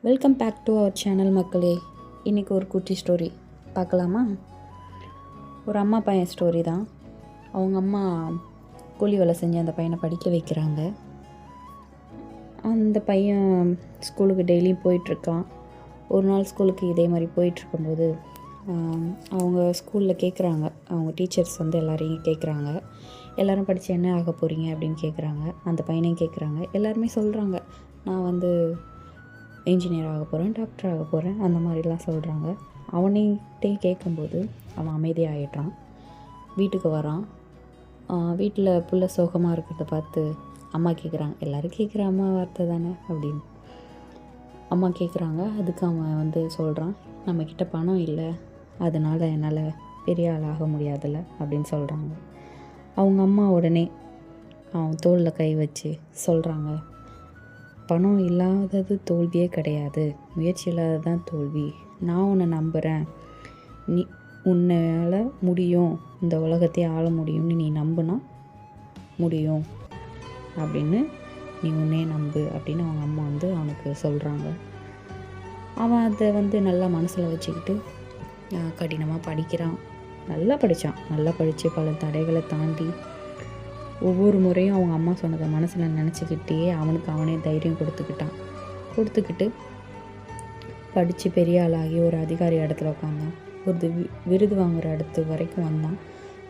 Welcome back to our channel மக்களே. இன்றைக்கி ஒரு குட்டி ஸ்டோரி பார்க்கலாமா? ஒரு அம்மா பையன் ஸ்டோரி தான். அவங்க அம்மா கூலி வேலை செஞ்சு அந்த பையனை படிக்க வைக்கிறாங்க. அந்த பையன் ஸ்கூலுக்கு டெய்லியும் போயிட்டுருக்கான். ஒரு நாள் ஸ்கூலுக்கு இதே மாதிரி போயிட்டுருக்கும்போது அவங்க ஸ்கூலில் கேட்குறாங்க, அவங்க டீச்சர்ஸ் எல்லோரையும் கேட்குறாங்க, எல்லோரும் படித்து என்ன ஆக போகிறீங்க அப்படின்னு கேட்குறாங்க. அந்த பையனையும் கேட்குறாங்க. எல்லாருமே சொல்கிறாங்க, நான் இன்ஜினியர் ஆக போகிறேன், டாக்டர் ஆக போகிறேன், அந்த மாதிரிலாம் சொல்கிறாங்க. அவன்கிட்டே கேட்கும்போது அவன் அமைதியாகிட்டான். வீட்டுக்கு வரான். வீட்டில் புள்ள சோகமாக இருக்கிறத பார்த்து அம்மா கேட்குறாங்க, எல்லோரும் கேட்குற அம்மா வார்த்தை தானே அப்படின்னு அம்மா கேட்குறாங்க. அதுக்கு அவன் சொல்கிறான், நம்மக்கிட்ட பணம் இல்லை, அதனால் என்னால் பெரிய ஆள் ஆக முடியாதுல்ல அப்படின்னு சொல்கிறாங்க. அவங்க அம்மா உடனே அவன் தோளில் கை வச்சு சொல்கிறாங்க, பணம் இல்லாதது தோல்வியே கிடையாது, முயற்சி இல்லாதது தான் தோல்வி. நான் உன்னை நம்புகிறேன், நீ உன்னால் முடியும், இந்த உலகத்தையே ஆள முடியும்னு நீ நம்புனா முடியும் அப்படின்னு நீ உன்னே நம்பு அப்படின்னு அவங்க அம்மா அவனுக்கு சொல்கிறாங்க. அவன் அதை நல்லா மனசில் வச்சுக்கிட்டு கடினமாக படிக்கிறான். நல்லா படித்து பல தடைகளை தாண்டி ஒவ்வொரு முறையும் அவங்க அம்மா சொன்னதை மனசில் நினச்சிக்கிட்டே அவனே தைரியம் கொடுத்துக்கிட்டு படித்து பெரிய ஆளாகி ஒரு அதிகாரி இடத்துல உட்காந்தான். ஒரு விருது வாங்குகிற இடத்து வரைக்கும் வந்தான்.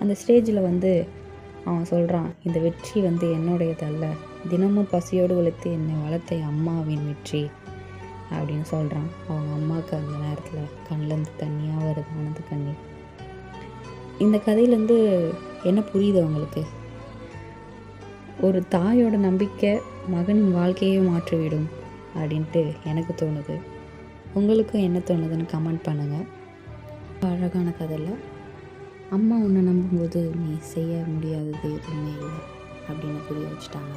அந்த ஸ்டேஜில் அவன் சொல்கிறான், இந்த வெற்றி என்னுடையதல்ல, தினமும் பசியோடு உழைத்து என்னை வளர்த்த அம்மாவின் வெற்றி அப்படின்னு சொல்கிறான். அவங்க அம்மாவுக்கு அந்த நேரத்தில் கண்ணிலேருந்து தண்ணியாக வருது, ஆனந்த கண்ணீர். இந்த கதையிலேருந்து என்ன புரியுது அவங்களுக்கு? ஒரு தாயோட நம்பிக்கை மகனின் வாழ்க்கையே மாற்றிவிடும் அப்படின்ட்டு எனக்கு தோணுது. உங்களுக்கும் என்ன தோணுதுன்னு கமெண்ட் பண்ணுங்கள். அழகான கதையில் அம்மா உன்னை நம்பும்போது நீ செய்ய முடியாதது எதுவுமே இல்லை அப்படின்னு புரிய வச்சுட்டாங்க.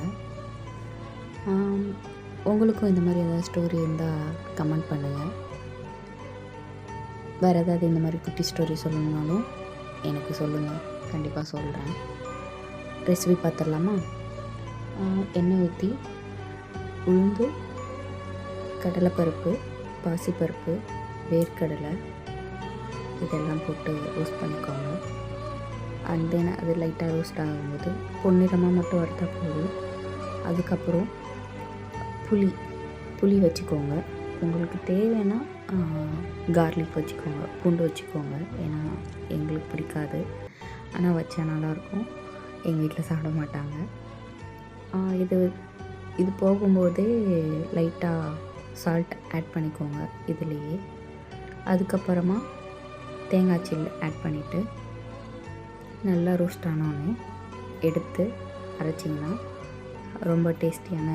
உங்களுக்கும் இந்த மாதிரி ஏதாவது ஸ்டோரி இருந்தால் கமெண்ட் பண்ணுங்கள். வேறு ஏதாவது இந்த மாதிரி குட்டி ஸ்டோரி சொல்லணுன்னாலும் எனக்கு சொல்லுங்கள், கண்டிப்பாக சொல்கிறேன். ரெசிபி பார்த்துடலாமா? எண்ணெய் ஊற்றி உளுந்து, கடலைப்பருப்பு, பாசிப்பருப்பு, வேர்க்கடலை இதெல்லாம் போட்டு ரோஸ்ட் பண்ணிக்கோங்க. அண்ட் தென் அது லைட்டாக ரோஸ்ட் ஆகும்போது பொன்னிறமாக மட்டும் வறுத்தா போதும். அதுக்கப்புறம் புளி வச்சுக்கோங்க. உங்களுக்கு தேவைன்னா கார்லிக் வச்சுக்கோங்க, பூண்டு வச்சுக்கோங்க. ஏன்னா எங்களுக்கு பிடிக்காது, ஆனால் வச்சா நல்லாயிருக்கும். எங்கள் வீட்டில் சாப்பிட மாட்டாங்க. இது போகும்போதே லைட்டாக சால்ட் ஆட் பண்ணிக்கோங்க இதுலேயே. அதுக்கப்புறமா தேங்காய் சில்லு ஆட் பண்ணிவிட்டு நல்லா ரோஸ்ட் ஆனோடனே எடுத்து அரைச்சிங்கன்னா ரொம்ப டேஸ்டியான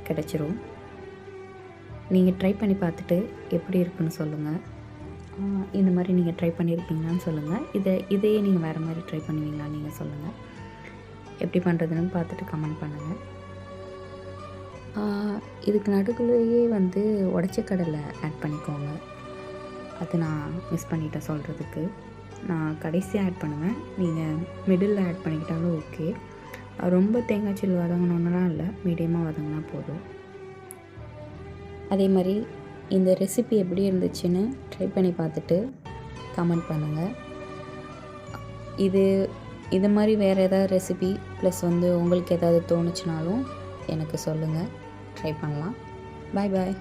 கிடச்சிரும். நீங்கள் ட்ரை பண்ணி பார்த்துட்டு எப்படி இருக்குன்னு சொல்லுங்கள். இந்த மாதிரி நீங்கள் ட்ரை பண்ணியிருக்கீங்களான்னு சொல்லுங்கள். இதையே நீங்கள் வேறு மாதிரி ட்ரை பண்ணுவீங்களான்னு நீங்கள் சொல்லுங்கள். எப்படி பண்ணுறதுன்னு பார்த்துட்டு கமெண்ட் பண்ணுங்கள். இதுக்கு நடுக்குள்ளேயே உடச்ச கடலை ஆட் பண்ணிக்கோங்க. அது நான் மிஸ் பண்ணிட்டேன் சொல்கிறதுக்கு. நான் கடைசியாக ஆட் பண்ணுவேன், நீங்கள் மிடில் ஆட் பண்ணிக்கிட்டாலும் ஓகே. ரொம்ப தேங்காய் சில்லு வதங்கணுன்னெலாம் இல்லை, மீடியமாக வதங்கினா போதும். அதே மாதிரி இந்த ரெசிபி எப்படி இருந்துச்சுன்னு ட்ரை பண்ணி பார்த்துட்டு கமெண்ட் பண்ணுங்கள். இது மாதிரி வேறு ஏதாவது ரெசிபி ப்ளஸ் உங்களுக்கு ஏதாவது தோணுச்சுனாலும் எனக்கு சொல்லுங்கள், ட்ரை பண்ணலாம். பாய் பாய்.